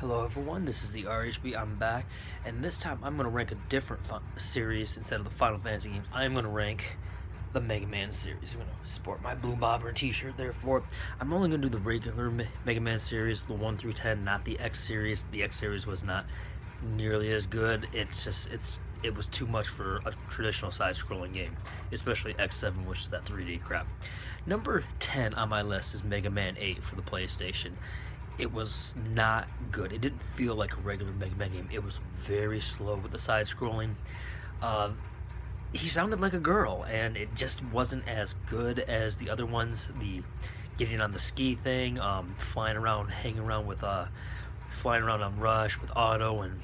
Hello everyone, this is the RHB, I'm back, and this time I'm going to rank a different series instead of the Final Fantasy games. I'm going to rank the Mega Man series. I'm going to sport my Blue Bobber t-shirt, therefore I'm only going to do the regular Mega Man series, the 1 through 10, not the X series. The X series was not nearly as good. It was too much for a traditional side-scrolling game, especially X7, which is that 3D crap. Number 10 on my list is Mega Man 8 for the PlayStation. It was not good. It didn't feel like a regular Mega Man game. It was very slow with the side scrolling. Uh, he sounded like a girl, and it just wasn't as good as the other ones. The getting on the ski thing, flying around, hanging around with, flying around on Rush with Otto and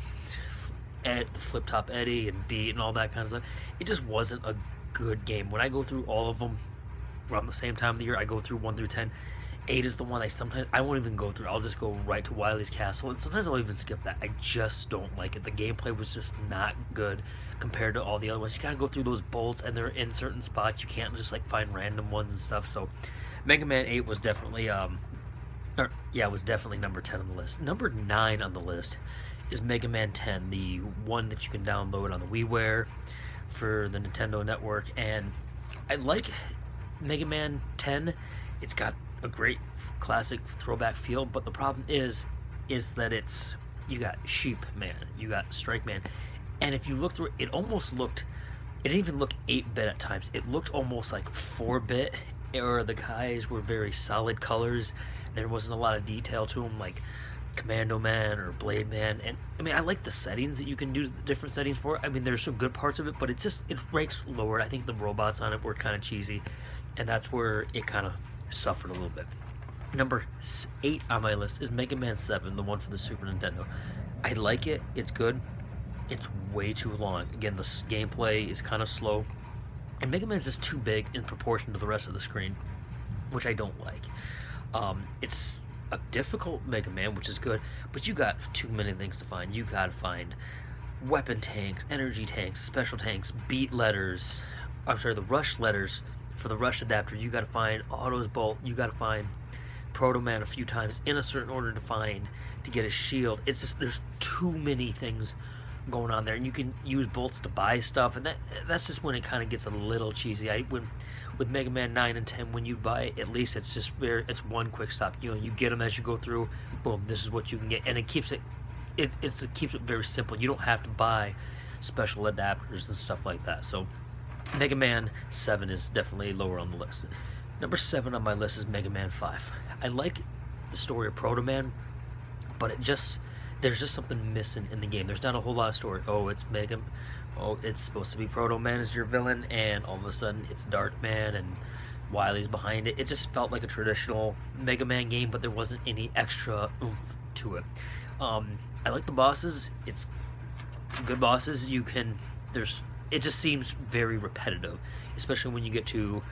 the Flip Top Eddie and Beat and all that kind of stuff. It just wasn't a good game. When I go through all of them around the same time of the year, I go through 1 through 10. 8 is the one I won't even go through. I'll just go right to Wily's Castle, and sometimes I'll even skip that. I just don't like it. The gameplay was just not good compared to all the other ones. You gotta go through those bolts, and they're in certain spots. You can't just like find random ones and stuff. So, Mega Man 8 was definitely it was definitely number 10 on the list. Number 9 on the list is Mega Man 10, the one that you can download on the WiiWare for the Nintendo Network, and I like Mega Man 10. It's got a great classic throwback feel, but the problem is that you got Sheep Man, you got Strike Man, and if you look through it, it didn't even look 8-bit at times. It looked almost like 4-bit, or the guys were very solid colors. There wasn't a lot of detail to them, like Commando Man or Blade Man. And I mean, I like the settings that you can do, the different settings for. I mean, there's some good parts of it, but it ranks lower. I think the robots on it were kind of cheesy, and that's where it kind of suffered a little bit. Number 8 on my list is Mega Man 7, the one for the Super Nintendo. I like it. It's good. It's way too long. Again, the gameplay is kind of slow, and Mega Man's just too big in proportion to the rest of the screen, which I don't like. It's a difficult Mega Man, which is good, but you got too many things to find. You gotta find weapon tanks, energy tanks, special tanks, beat letters. I'm sorry, the rush letters for the rush adapter. You gotta find Otto's bolt. You gotta find Proto Man a few times in a certain order to get a shield. It's just there's too many things going on there, and you can use bolts to buy stuff, and that's just when it kind of gets a little cheesy. With Mega Man 9 and 10, when you buy it, at least it's it's one quick stop. You get them as you go through. Boom, this is what you can get, and it keeps it very simple. You don't have to buy special adapters and stuff like that. So Mega Man 7 is definitely lower on the list. Number 7 on my list is Mega Man 5. I like the story of Proto Man, but there's just something missing in the game. There's not a whole lot of story. It's supposed to be Proto Man as your villain, and all of a sudden it's Dark Man and Wily's behind it. It just felt like a traditional Mega Man game, but there wasn't any extra oomph to it. I like the bosses. It's good bosses. It just seems very repetitive, especially when you get to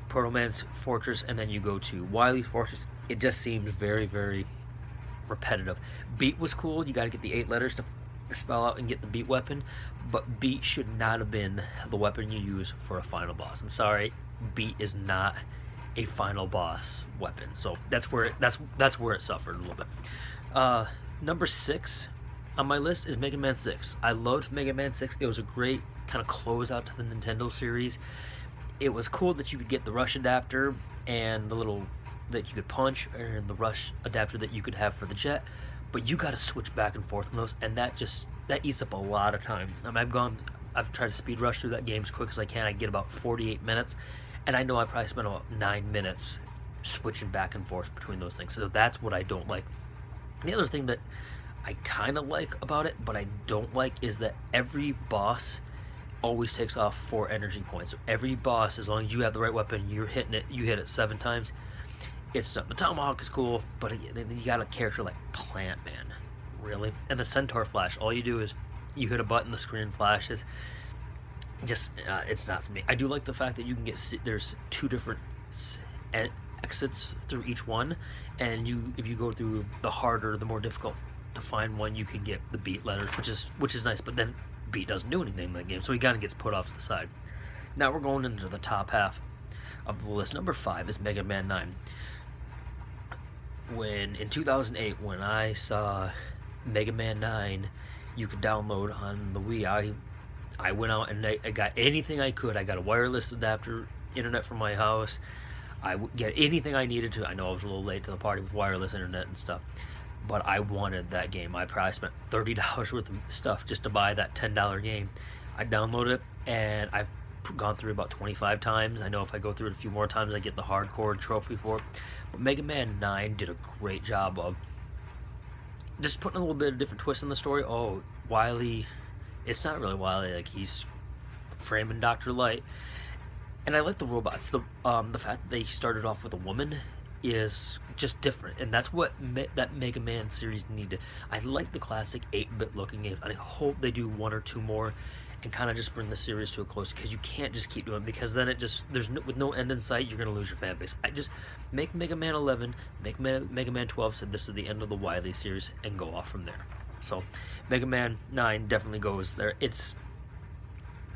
Proto Man's fortress and then you go to Wily's fortress. It just seems very, very repetitive. Beat was cool. You got to get the 8 letters to spell out and get the Beat weapon, but Beat should not have been the weapon you use for a final boss. I'm sorry, Beat is not a final boss weapon. So that's where it suffered a little bit. Number 6 on my list is Mega Man 6. I loved Mega Man 6. It was a great kind of closeout to the Nintendo series. It was cool that you could get the Rush adapter and the little that you could punch, and the Rush adapter that you could have for the jet, but you got to switch back and forth on those, and that eats up a lot of time. I've tried to speed rush through that game as quick as I can. I get about 48 minutes, and I know I probably spent about 9 minutes switching back and forth between those things. So that's what I don't like. The other thing that I kind of like about it, but I don't like, is that every boss always takes off 4 energy points. So every boss, as long as you have the right weapon, you hit it 7 times. It's done. The Tomahawk is cool, but then you got a character like Plant Man, really, and the Centaur Flash. All you do is you hit a button, the screen flashes. It's not for me. I do like the fact that you can there's 2 different exits through each one, and if you go through the harder, the more difficult to find one, you can get the Beat letters, which is nice. But then Beat doesn't do anything in that game, so he kind of gets put off to the side. Now we're going into the top half of the list. Number 5 is Mega Man 9. In 2008, when I saw Mega Man 9 you could download on the Wii. I went out and I got anything I could. I got a wireless adapter, internet from my house. I would get anything I needed to. I know I was a little late to the party with wireless internet and stuff, but I wanted that game. I probably spent $30 worth of stuff just to buy that $10 game. I downloaded it, and I've gone through it about 25 times. I know if I go through it a few more times, I get the hardcore trophy for it. But Mega Man 9 did a great job of just putting a little bit of different twist in the story. Oh, Wily, it's not really Wily, like he's framing Dr. Light. And I like the robots. The fact that they started off with a woman is just different, and that's what that Mega Man series needed. I like the classic 8-bit looking games. I hope they do one or two more and kind of just bring the series to a close, because you can't just keep doing it, because then it just, with no end in sight, you're going to lose your fan base. I just make Mega Man 11, make Mega Man 12, so this is the end of the Wily series, and go off from there. So Mega Man 9 definitely goes there. It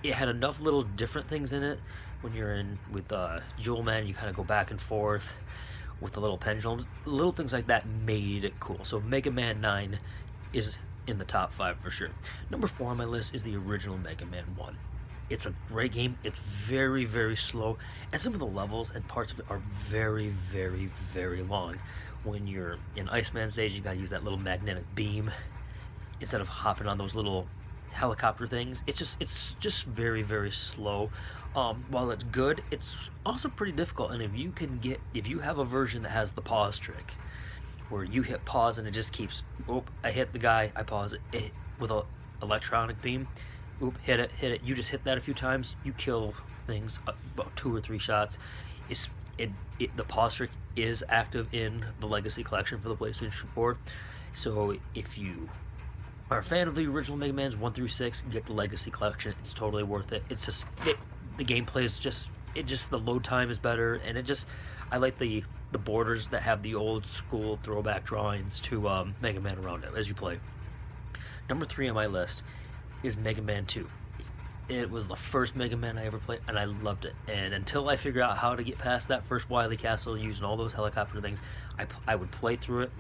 had enough little different things in it. When you're in with Jewel Man, you kind of go back and forth with the little pendulums. Little things like that made it cool. So Mega Man 9 is in the top 5 for sure. Number 4 on my list is the original Mega Man 1. It's a great game. It's very, very slow, and some of the levels and parts of it are very, very, very long. When you're in Iceman stage, you gotta use that little magnetic beam instead of hopping on those little helicopter things. It's just very, very slow. While it's good, it's also pretty difficult. And if you have a version that has the pause trick, where you hit pause and it just keeps, oop, I hit the guy, I pause it with a electronic beam, oop, hit it, you just hit that a few times, you kill things about 2 or 3 shots. The pause trick is active in the Legacy Collection for the PlayStation 4. So if you are a fan of the original Mega Man's 1 through 6, get the Legacy Collection. It's totally worth it. It's just the gameplay is just the load time is better, and I like the borders that have the old school throwback drawings to Mega Man around it as you play. Number 3 on my list is Mega Man 2. It was the first Mega Man I ever played, and I loved it. And until I figured out how to get past that first Wily Castle using all those helicopter things, I would play through it.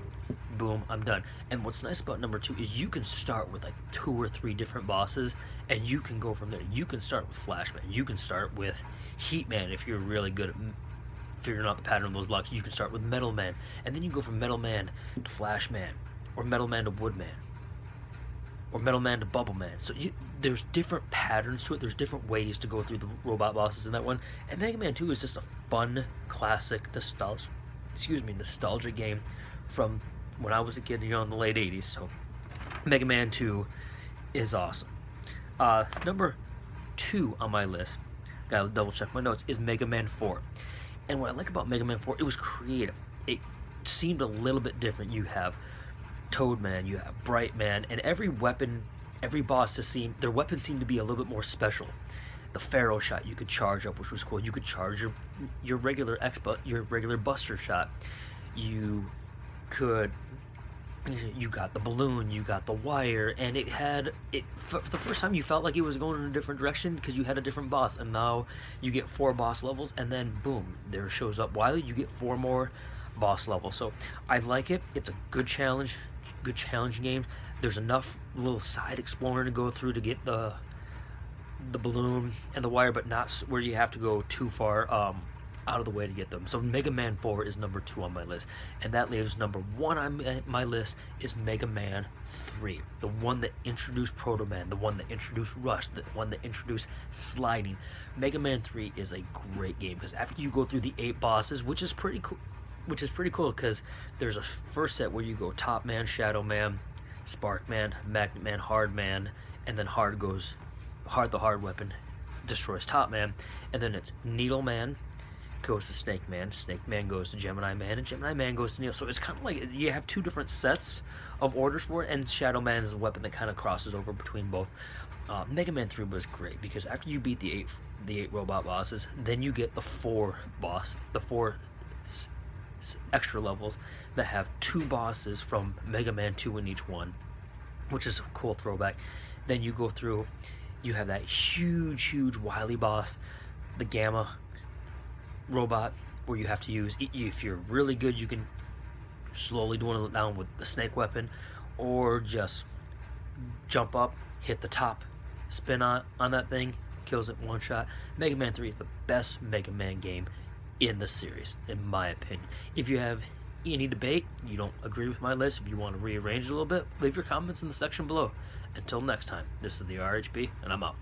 Boom, I'm done. And what's nice about number 2 is you can start with like 2 or 3 different bosses, and you can go from there. You can start with Flashman. You can start with Heatman if you're really good at figuring out the pattern of those blocks. You can start with Metal Man, and then you go from Metal Man to Flashman, or Metal Man to Woodman, or Metal Man to Bubble Man. So there's different patterns to it. There's different ways to go through the robot bosses in that one. And Mega Man 2 is just a fun, classic, nostalgic game from when I was a kid, in the late 80s. So Mega Man 2 is awesome. Number 2 on my list, gotta double check my notes, is Mega Man 4. And what I like about Mega Man 4, it was creative. It seemed a little bit different. You have Toadman, you have Bright Man, and every weapon, every boss their weapons seemed to be a little bit more special. The Pharaoh shot you could charge up, which was cool. You could charge your regular Buster shot. You got the balloon, you got the wire, and for the first time you felt like it was going in a different direction because you had a different boss. And now you get 4 boss levels, and then boom, there shows up Wily. You get 4 more boss levels. So I like it. It's a good challenging game. There's enough little side exploring to go through to get the balloon and the wire, but not where you have to go too far out of the way to get them. So Mega Man 4 is number 2 on my list, and that leaves number 1 on my list is Mega Man 3, the one that introduced Proto Man, the one that introduced Rush, the one that introduced sliding. Mega Man 3 is a great game because after you go through the 8 bosses, which is pretty cool because there's a first set where you go Top Man, Shadow Man, Spark Man, Magnet Man, Hard Man, and then the hard weapon destroys Top Man, and then it's Needle Man goes to Snake Man goes to Gemini Man, and Gemini Man goes to Needle. So it's kind of like you have 2 different sets of orders for it, and Shadow Man is a weapon that kind of crosses over between both. Mega Man 3 was great because after you beat the eight robot bosses, then you get the 4 extra levels that have 2 bosses from Mega Man 2 in each one, which is a cool throwback. Then you go through, you have that huge Wily boss, the Gamma robot, where you have to use, if you're really good, you can slowly dwindle it down with the snake weapon, or just jump up, hit the top, spin on that thing, kills it one shot. Mega Man 3 is the best Mega Man game in the series, in my opinion. If you have any debate, you don't agree with my list, if you want to rearrange it a little bit, leave your comments in the section below. Until next time, this is the RHB, and I'm out.